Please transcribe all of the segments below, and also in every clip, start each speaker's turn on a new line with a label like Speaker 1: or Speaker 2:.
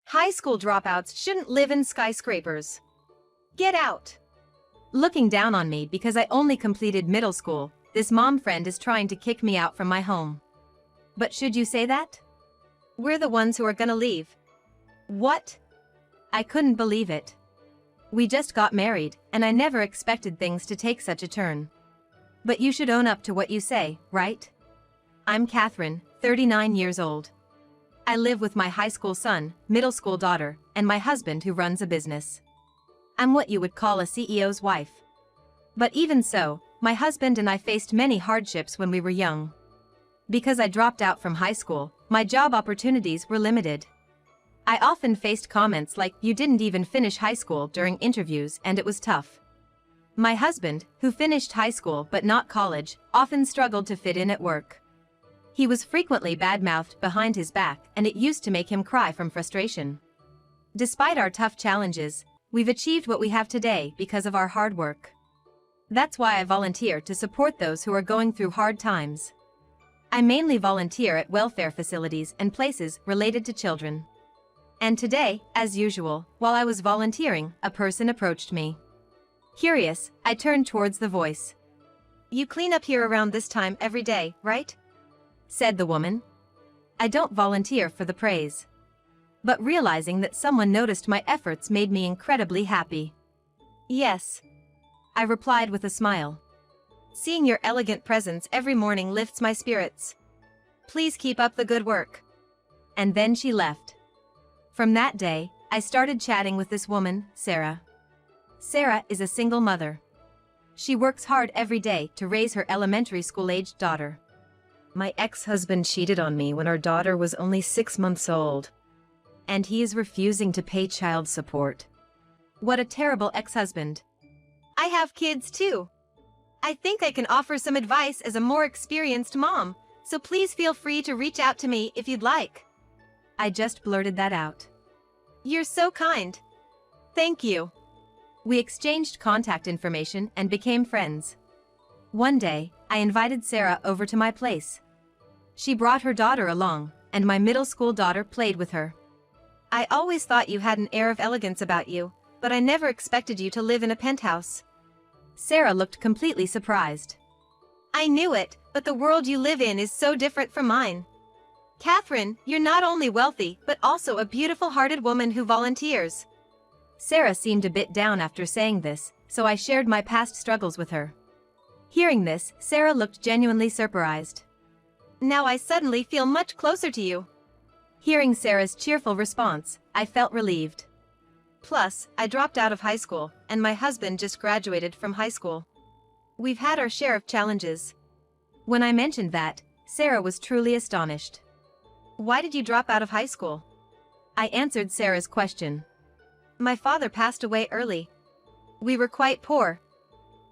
Speaker 1: High school dropouts shouldn't live in skyscrapers. Get out. Looking down on me because I only completed middle school, this mom friend is trying to kick me out from my home. But should you say that? We're the ones who are gonna leave. What? I couldn't believe it. We just got married, and I never expected things to take such a turn. But you should own up to what you say, right? I'm Catherine, 39 years old. I live with my high school son, middle school daughter, and my husband who runs a business. I'm what you would call a CEO's wife. But even so, my husband and I faced many hardships when we were young. Because I dropped out from high school, my job opportunities were limited. I often faced comments like, "You didn't even finish high school" during interviews, and it was tough. My husband, who finished high school but not college, often struggled to fit in at work. He was frequently badmouthed behind his back, and it used to make him cry from frustration. Despite our tough challenges, we've achieved what we have today because of our hard work. That's why I volunteer to support those who are going through hard times. I mainly volunteer at welfare facilities and places related to children. And today, as usual, while I was volunteering, a person approached me. Curious, I turned towards the voice. "You clean up here around this time every day, right?" said the woman. I don't volunteer for the praise. But realizing that someone noticed my efforts made me incredibly happy. "Yes," I replied with a smile. "Seeing your elegant presence every morning lifts my spirits. Please keep up the good work." And then she left. From that day, I started chatting with this woman, Sarah. Sarah is a single mother. She works hard every day to raise her elementary school-aged daughter. My ex-husband cheated on me when our daughter was only 6 months old. And he is refusing to pay child support. What a terrible ex-husband. I have kids too. I think I can offer some advice as a more experienced mom, so please feel free to reach out to me if you'd like. I just blurted that out. You're so kind. Thank you. We exchanged contact information and became friends. One day, I invited Sarah over to my place. She brought her daughter along, and my middle school daughter played with her. I always thought you had an air of elegance about you, but I never expected you to live in a penthouse. Sarah looked completely surprised. I knew it, but the world you live in is so different from mine. Catherine, you're not only wealthy, but also a beautiful-hearted woman who volunteers. Sarah seemed a bit down after saying this, so I shared my past struggles with her. Hearing this, Sarah looked genuinely surprised. Now I suddenly feel much closer to you. Hearing Sarah's cheerful response, I felt relieved. Plus, I dropped out of high school, and my husband just graduated from high school. We've had our share of challenges. When I mentioned that, Sarah was truly astonished. Why did you drop out of high school? I answered Sarah's question. My father passed away early. We were quite poor.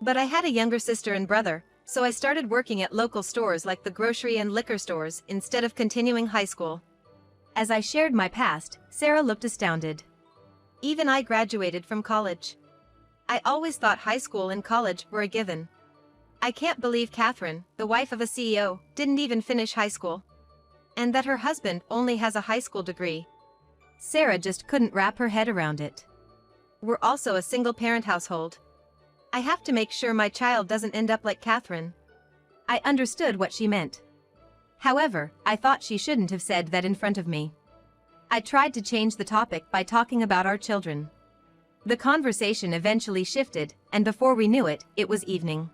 Speaker 1: But I had a younger sister and brother, so I started working at local stores like the grocery and liquor stores instead of continuing high school. As I shared my past, Sarah looked astounded. Even I graduated from college. I always thought high school and college were a given. I can't believe Catherine, the wife of a CEO, didn't even finish high school. And that her husband only has a high school degree. Sarah just couldn't wrap her head around it. We're also a single-parent household. I have to make sure my child doesn't end up like Catherine. I understood what she meant. However, I thought she shouldn't have said that in front of me. I tried to change the topic by talking about our children. The conversation eventually shifted, and before we knew it, it was evening.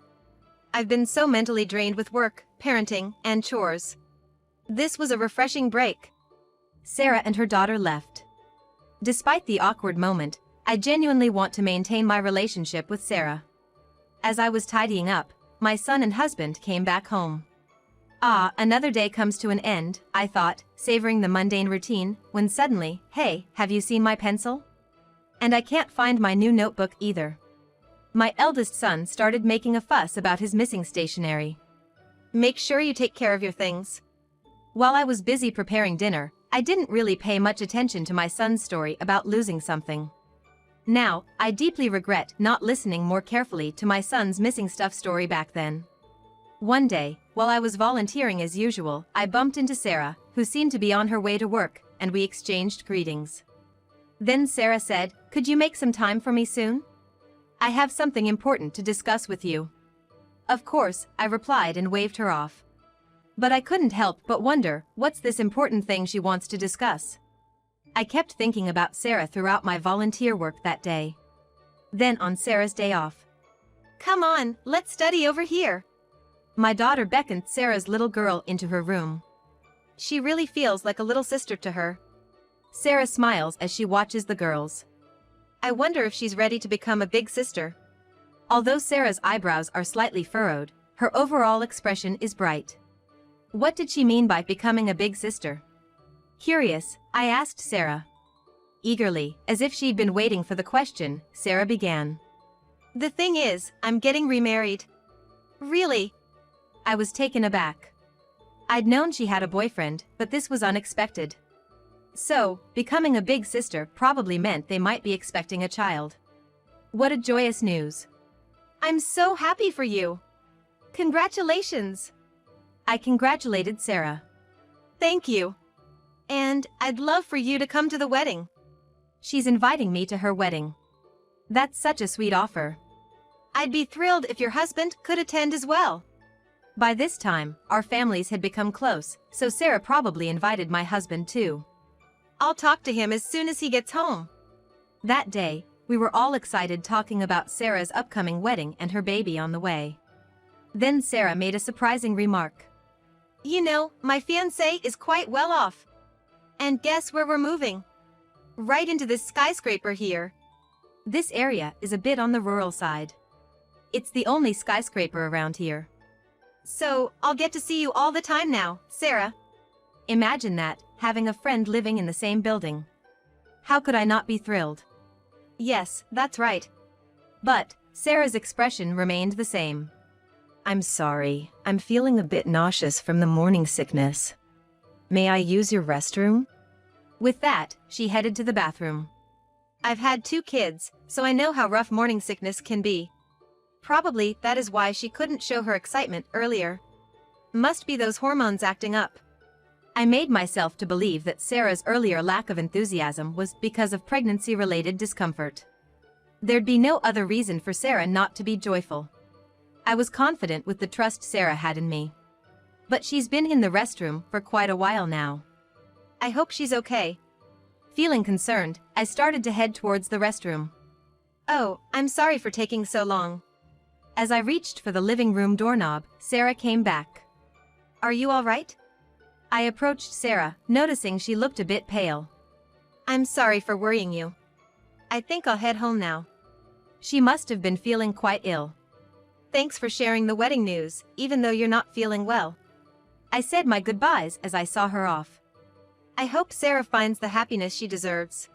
Speaker 1: I've been so mentally drained with work, parenting, and chores. This was a refreshing break. Sarah and her daughter left. Despite the awkward moment, I genuinely want to maintain my relationship with Sarah. As I was tidying up, my son and husband came back home. Ah, another day comes to an end, I thought, savoring the mundane routine, when suddenly, "Hey, have you seen my pencil?" And I can't find my new notebook either. My eldest son started making a fuss about his missing stationery. Make sure you take care of your things. While I was busy preparing dinner, I didn't really pay much attention to my son's story about losing something. Now, I deeply regret not listening more carefully to my son's missing stuff story back then. One day, while I was volunteering as usual, I bumped into Sarah, who seemed to be on her way to work, and we exchanged greetings. Then Sarah said, "Could you make some time for me soon? I have something important to discuss with you." Of course, I replied and waved her off. But I couldn't help but wonder, what's this important thing she wants to discuss? I kept thinking about Sarah throughout my volunteer work that day. Then on Sarah's day off, "Come on, let's study over here." My daughter beckoned Sarah's little girl into her room. She really feels like a little sister to her. Sarah smiles as she watches the girls. I wonder if she's ready to become a big sister. Although Sarah's eyebrows are slightly furrowed, her overall expression is bright. What did she mean by becoming a big sister? Curious, I asked Sarah. Eagerly, as if she'd been waiting for the question, Sarah began. "The thing is, I'm getting remarried." "Really?" I was taken aback. I'd known she had a boyfriend, but this was unexpected. So, becoming a big sister probably meant they might be expecting a child. What a joyous news. "I'm so happy for you. Congratulations." I congratulated Sarah. "Thank you. And I'd love for you to come to the wedding." She's inviting me to her wedding. That's such a sweet offer. I'd be thrilled if your husband could attend as well. By this time, our families had become close, so Sarah probably invited my husband too. I'll talk to him as soon as he gets home. That day, we were all excited talking about Sarah's upcoming wedding and her baby on the way. Then Sarah made a surprising remark. "You know, my fiancé is quite well off. And guess where we're moving? Right into this skyscraper here." This area is a bit on the rural side. It's the only skyscraper around here. "So, I'll get to see you all the time now, Sarah." Imagine that, having a friend living in the same building. How could I not be thrilled? Yes, that's right. But, Sarah's expression remained the same. "I'm sorry, I'm feeling a bit nauseous from the morning sickness. May I use your restroom?" With that, she headed to the bathroom. I've had 2 kids, so I know how rough morning sickness can be. Probably that is why she couldn't show her excitement earlier. Must be those hormones acting up. I made myself to believe that Sarah's earlier lack of enthusiasm was because of pregnancy-related discomfort. There'd be no other reason for Sarah not to be joyful. I was confident with the trust Sarah had in me. But she's been in the restroom for quite a while now. I hope she's okay. Feeling concerned, I started to head towards the restroom. "Oh, I'm sorry for taking so long." As I reached for the living room doorknob, Sarah came back. "Are you all right?" I approached Sarah, noticing she looked a bit pale. "I'm sorry for worrying you. I think I'll head home now." She must have been feeling quite ill. "Thanks for sharing the wedding news, even though you're not feeling well." I said my goodbyes as I saw her off. I hope Sarah finds the happiness she deserves.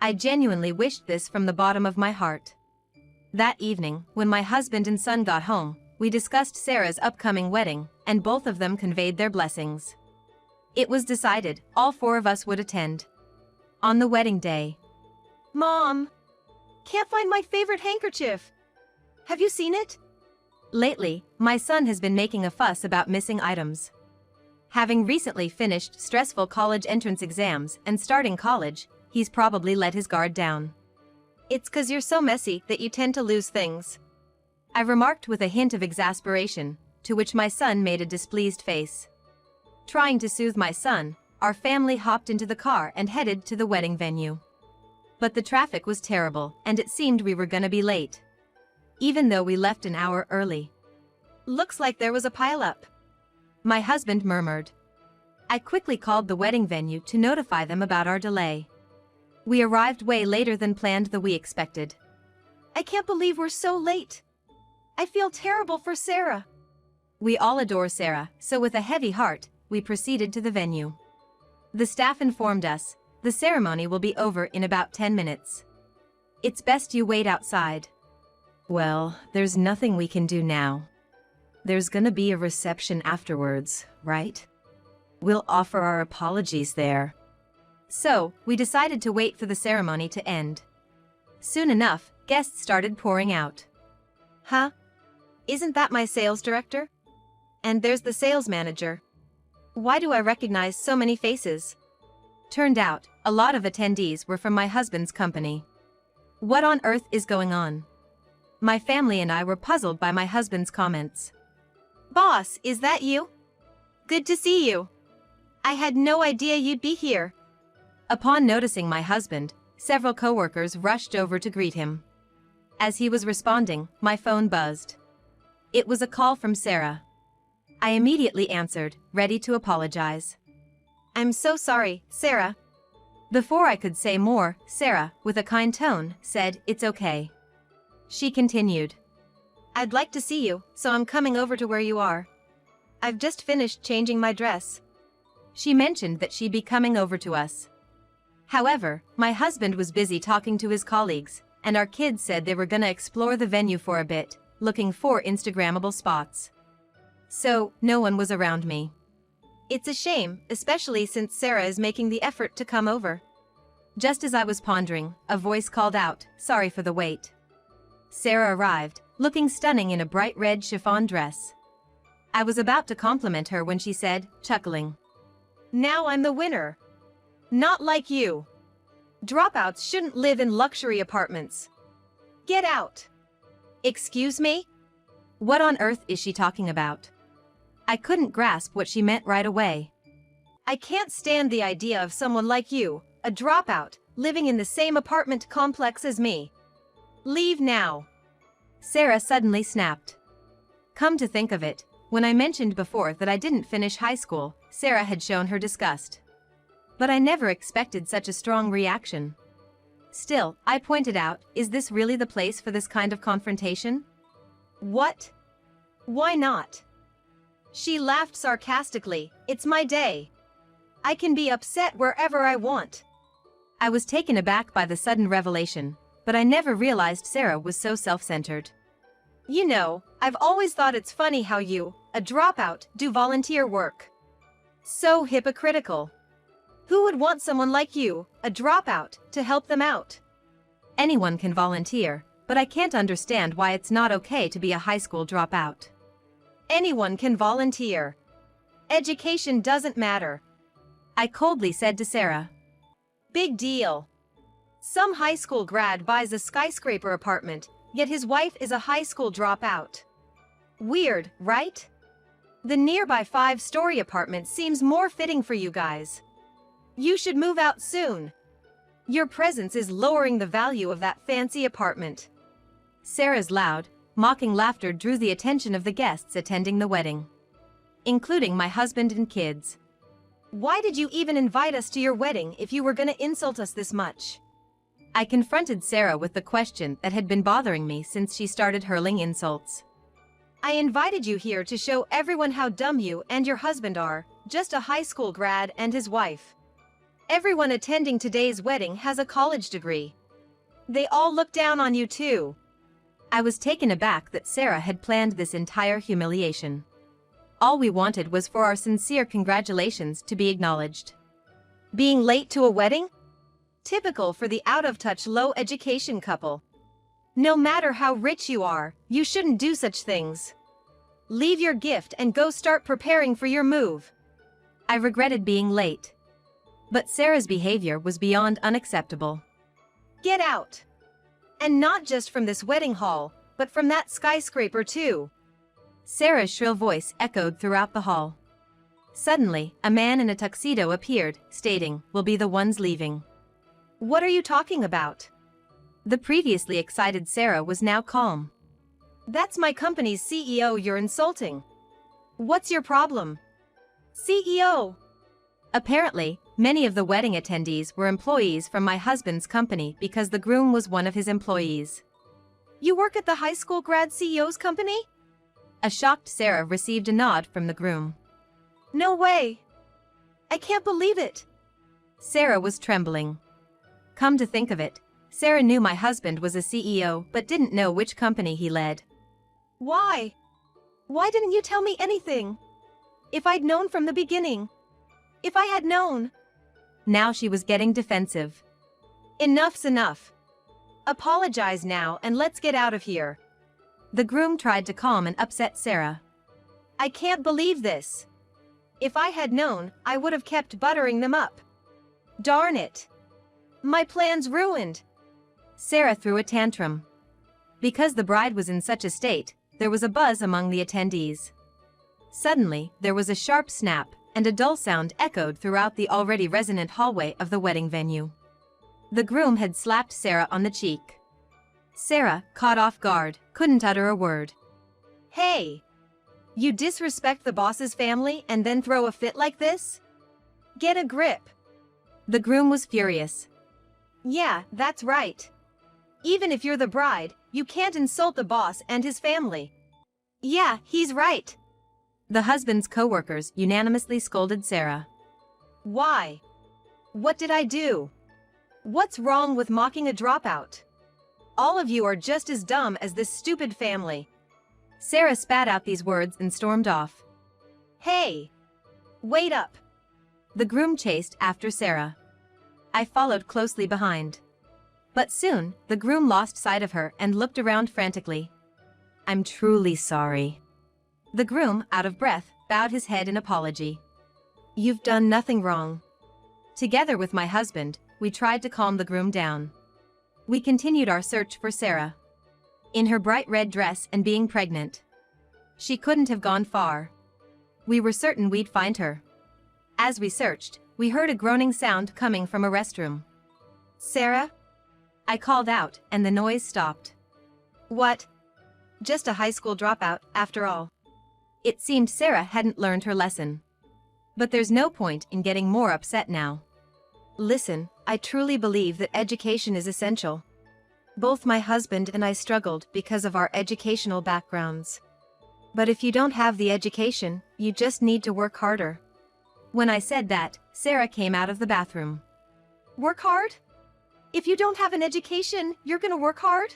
Speaker 1: I genuinely wished this from the bottom of my heart. That evening, when my husband and son got home, we discussed Sarah's upcoming wedding, and both of them conveyed their blessings. It was decided, all 4 of us would attend. On the wedding day. "Mom! Can't find my favorite handkerchief. Have you seen it?" Lately, my son has been making a fuss about missing items. Having recently finished stressful college entrance exams and starting college, he's probably let his guard down. "It's 'cause you're so messy that you tend to lose things," I remarked with a hint of exasperation, to which my son made a displeased face. Trying to soothe my son, our family hopped into the car and headed to the wedding venue. But the traffic was terrible, and it seemed we were gonna be late. Even though we left an hour early. "Looks like there was a pileup," my husband murmured. I quickly called the wedding venue to notify them about our delay. We arrived way later than planned than we expected. "I can't believe we're so late. I feel terrible for Sarah." We all adore Sarah, so with a heavy heart, we proceeded to the venue. The staff informed us, the ceremony will be over in about 10 minutes. It's best you wait outside. Well, there's nothing we can do now. There's gonna be a reception afterwards, right? We'll offer our apologies there. So, we decided to wait for the ceremony to end. Soon enough, guests started pouring out. "Huh? Isn't that my sales director? And there's the sales manager. Why do I recognize so many faces? Turned out, a lot of attendees were from my husband's company. What on earth is going on? My family and I were puzzled by my husband's comments. Boss, is that you? Good to see you. I had no idea you'd be here. Upon noticing my husband, several coworkers rushed over to greet him. As he was responding, my phone buzzed. It was a call from Sarah. I immediately answered, ready to apologize. I'm so sorry, Sarah. Before I could say more, Sarah, with a kind tone, said, "It's okay." She continued. I'd like to see you, so I'm coming over to where you are. I've just finished changing my dress. She mentioned that she'd be coming over to us. However, my husband was busy talking to his colleagues, and our kids said they were gonna explore the venue for a bit, looking for Instagrammable spots. So, no one was around me. It's a shame, especially since Sarah is making the effort to come over. Just as I was pondering, a voice called out, "Sorry for the wait." Sarah arrived, looking stunning in a bright red chiffon dress. I was about to compliment her when she said, chuckling, "Now I'm the winner. Not like you. Dropouts shouldn't live in luxury apartments. Get out." Excuse me? What on earth is she talking about? I couldn't grasp what she meant right away. I can't stand the idea of someone like you, a dropout, living in the same apartment complex as me. Leave now. Sarah suddenly snapped. Come to think of it, when I mentioned before that I didn't finish high school, Sarah had shown her disgust. But I never expected such a strong reaction. Still, I pointed out, is this really the place for this kind of confrontation? What? Why not? She laughed sarcastically, "It's my day. I can be upset wherever I want." I was taken aback by the sudden revelation, but I never realized Sarah was so self-centered. You know, I've always thought it's funny how you, a dropout, do volunteer work. So hypocritical. Who would want someone like you, a dropout, to help them out? Anyone can volunteer, but I can't understand why it's not okay to be a high school dropout. Anyone can volunteer. Education doesn't matter. I coldly said to Sarah. Big deal. Some high school grad buys a skyscraper apartment, yet his wife is a high school dropout. Weird, right? The nearby 5-story apartment seems more fitting for you guys. You should move out soon. Your presence is lowering the value of that fancy apartment. Sarah's loud, mocking laughter drew the attention of the guests attending the wedding, including my husband and kids. Why did you even invite us to your wedding if you were gonna insult us this much? I confronted Sarah with the question that had been bothering me since she started hurling insults. I invited you here to show everyone how dumb you and your husband are, just a high school grad and his wife. Everyone attending today's wedding has a college degree. They all look down on you too. I was taken aback that Sarah had planned this entire humiliation. All we wanted was for our sincere congratulations to be acknowledged. Being late to a wedding? Typical for the out-of-touch low-education couple. No matter how rich you are, you shouldn't do such things. Leave your gift and go start preparing for your move. I regretted being late. But Sarah's behavior was beyond unacceptable. Get out! And not just from this wedding hall, but from that skyscraper too. Sarah's shrill voice echoed throughout the hall. Suddenly, a man in a tuxedo appeared, stating, "We'll be the ones leaving." What are you talking about? The previously excited Sarah was now calm. That's my company's CEO you're insulting. What's your problem? CEO! Apparently, many of the wedding attendees were employees from my husband's company because the groom was one of his employees. You work at the high school grad CEO's company? A shocked Sarah received a nod from the groom. No way! I can't believe it! Sarah was trembling. Come to think of it, Sarah knew my husband was a CEO but didn't know which company he led. Why? Why didn't you tell me anything? If I'd known from the beginning. If I had known. Now she was getting defensive. Enough's enough. Apologize now and let's get out of here. The groom tried to calm and upset Sarah. I can't believe this. If I had known, I would have kept buttering them up. Darn it! My plan's ruined! Sarah threw a tantrum. Because the bride was in such a state, there was a buzz among the attendees. Suddenly, there was a sharp snap, and a dull sound echoed throughout the already resonant hallway of the wedding venue. The groom had slapped Sarah on the cheek. Sarah, caught off guard, couldn't utter a word. Hey! You disrespect the boss's family and then throw a fit like this? Get a grip! The groom was furious. Yeah, that's right. Even if you're the bride, you can't insult the boss and his family. Yeah, he's right. The husband's co-workers unanimously scolded Sarah. Why? What did I do? What's wrong with mocking a dropout? All of you are just as dumb as this stupid family. Sarah spat out these words and stormed off. Hey! Wait up! The groom chased after Sarah. I followed closely behind. But soon, the groom lost sight of her and looked around frantically. I'm truly sorry. The groom, out of breath, bowed his head in apology. You've done nothing wrong. Together with my husband, we tried to calm the groom down. We continued our search for Sarah. In her bright red dress and being pregnant. She couldn't have gone far. We were certain we'd find her. As we searched, we heard a groaning sound coming from a restroom. Sarah? I called out, and the noise stopped. What? Just a high school dropout, after all. It seemed Sarah hadn't learned her lesson. But there's no point in getting more upset now. Listen, I truly believe that education is essential. Both my husband and I struggled because of our educational backgrounds. But if you don't have the education, you just need to work harder. When I said that, Sarah came out of the bathroom. Work hard? If you don't have an education, you're gonna work hard?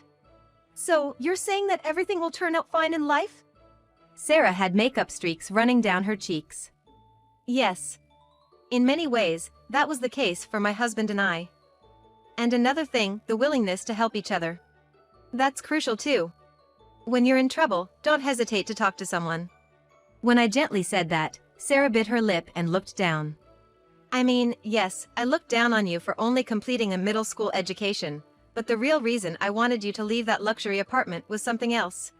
Speaker 1: So, you're saying that everything will turn out fine in life? Sarah had makeup streaks running down her cheeks. Yes. In many ways, that was the case for my husband and I. And another thing, the willingness to help each other. That's crucial too. When you're in trouble, don't hesitate to talk to someone. When I gently said that, Sarah bit her lip and looked down. I mean, yes, I looked down on you for only completing a middle school education, but the real reason I wanted you to leave that luxury apartment was something else.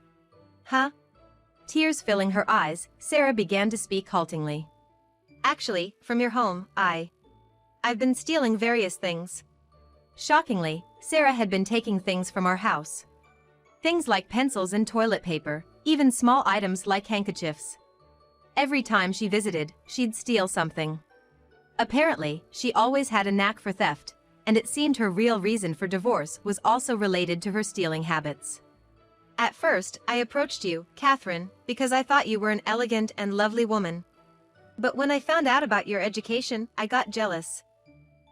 Speaker 1: Huh? Tears filling her eyes, Sarah began to speak haltingly. Actually, from your home, I've been stealing various things. Shockingly, Sarah had been taking things from our house. Things like pencils and toilet paper, even small items like handkerchiefs. Every time she visited, she'd steal something. Apparently, she always had a knack for theft, and it seemed her real reason for divorce was also related to her stealing habits. At first, I approached you, Catherine, because I thought you were an elegant and lovely woman. But when I found out about your education, I got jealous.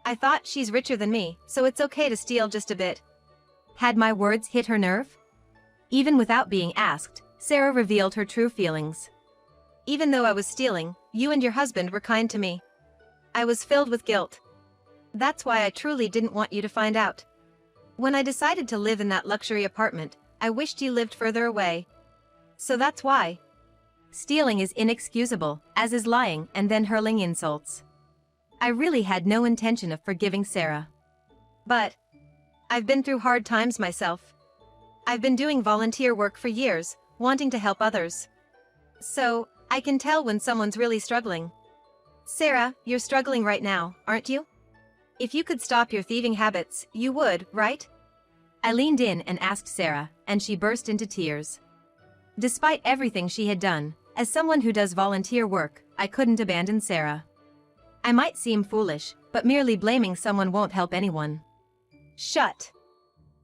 Speaker 1: I thought she's richer than me, so it's okay to steal just a bit. Had my words hit her nerve? Even without being asked, Sarah revealed her true feelings. Even though I was stealing, you and your husband were kind to me. I was filled with guilt. That's why I truly didn't want you to find out. When I decided to live in that luxury apartment, I wished you lived further away. So that's why. Stealing is inexcusable, as is lying and then hurling insults. I really had no intention of forgiving Sarah. But I've been through hard times myself. I've been doing volunteer work for years, wanting to help others. So, I can tell when someone's really struggling. Sarah, you're struggling right now, aren't you? If you could stop your thieving habits, you would, right? I leaned in and asked Sarah, and she burst into tears. Despite everything she had done, as someone who does volunteer work, I couldn't abandon Sarah. I might seem foolish, but merely blaming someone won't help anyone. Shut.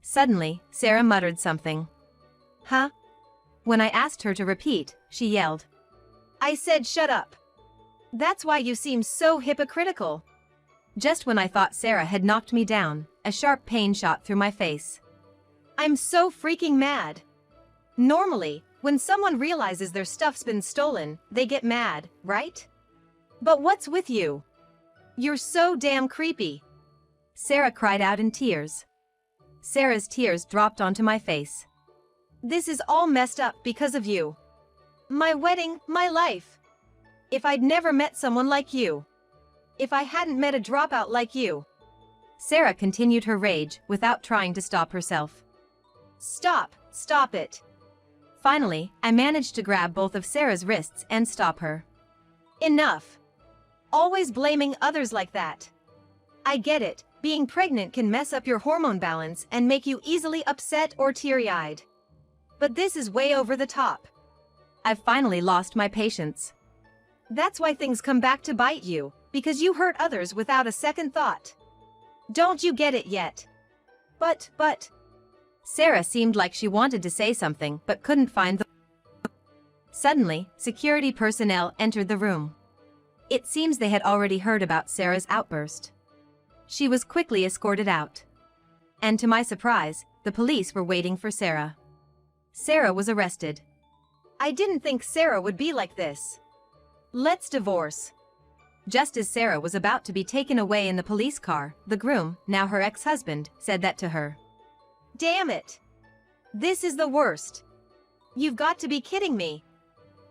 Speaker 1: Suddenly, Sarah muttered something. Huh? When I asked her to repeat, she yelled. I said shut up. That's why you seem so hypocritical. Just when I thought Sarah had knocked me down, a sharp pain shot through my face. I'm so freaking mad. Normally, when someone realizes their stuff's been stolen, they get mad, right? But what's with you? You're so damn creepy. Sarah cried out in tears. Sarah's tears dropped onto my face. This is all messed up because of you. My wedding, my life. If I'd never met someone like you. if I hadn't met a dropout like you. Sarah continued her rage without trying to stop herself. Stop it. Finally, I managed to grab both of Sarah's wrists and stop her. Enough. Always blaming others like that. I get it, being pregnant can mess up your hormone balance and make you easily upset or teary-eyed. But this is way over the top. I've finally lost my patience. That's why things come back to bite you, because you hurt others without a second thought. Don't you get it yet? But... Sarah seemed like she wanted to say something but couldn't find the... Suddenly, security personnel entered the room. It seems they had already heard about Sarah's outburst. She was quickly escorted out. And to my surprise, the police were waiting for Sarah. Sarah was arrested. I didn't think Sarah would be like this. Let's divorce. Just as Sarah was about to be taken away in the police car, the groom, now her ex-husband, said that to her. Damn it! This is the worst. You've got to be kidding me.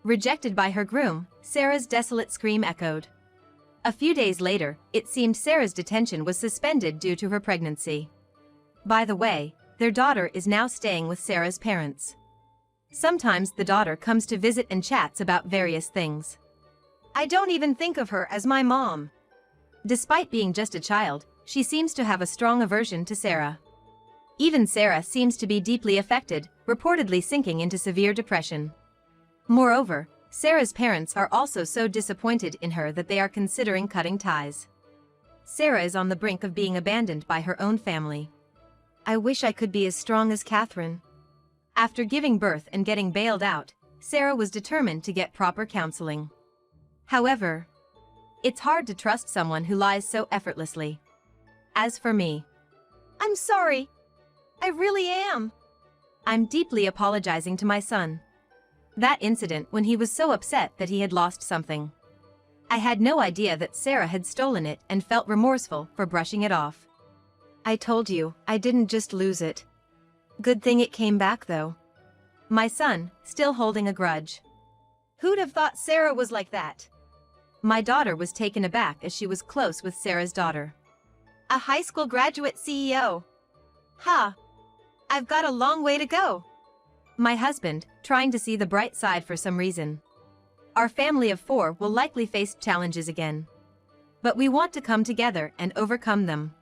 Speaker 1: Rejected by her groom, Sarah's desolate scream echoed. A few days later, it seemed Sarah's detention was suspended due to her pregnancy. By the way, their daughter is now staying with Sarah's parents. Sometimes the daughter comes to visit and chats about various things. I don't even think of her as my mom. Despite being just a child, she seems to have a strong aversion to Sarah. Even Sarah seems to be deeply affected, reportedly sinking into severe depression. Moreover, Sarah's parents are also so disappointed in her that they are considering cutting ties. Sarah is on the brink of being abandoned by her own family. I wish I could be as strong as Catherine. After giving birth and getting bailed out, Sarah was determined to get proper counseling. However, it's hard to trust someone who lies so effortlessly. As for me, I'm sorry. I really am. I'm deeply apologizing to my son. That incident when he was so upset that he had lost something. I had no idea that Sarah had stolen it and felt remorseful for brushing it off. I told you, I didn't just lose it. Good thing it came back though. My son, still holding a grudge. Who'd have thought Sarah was like that? My daughter was taken aback as she was close with Sarah's daughter. A high school graduate CEO. Ha! I've got a long way to go. My husband, trying to see the bright side for some reason. Our family of 4 will likely face challenges again. But we want to come together and overcome them.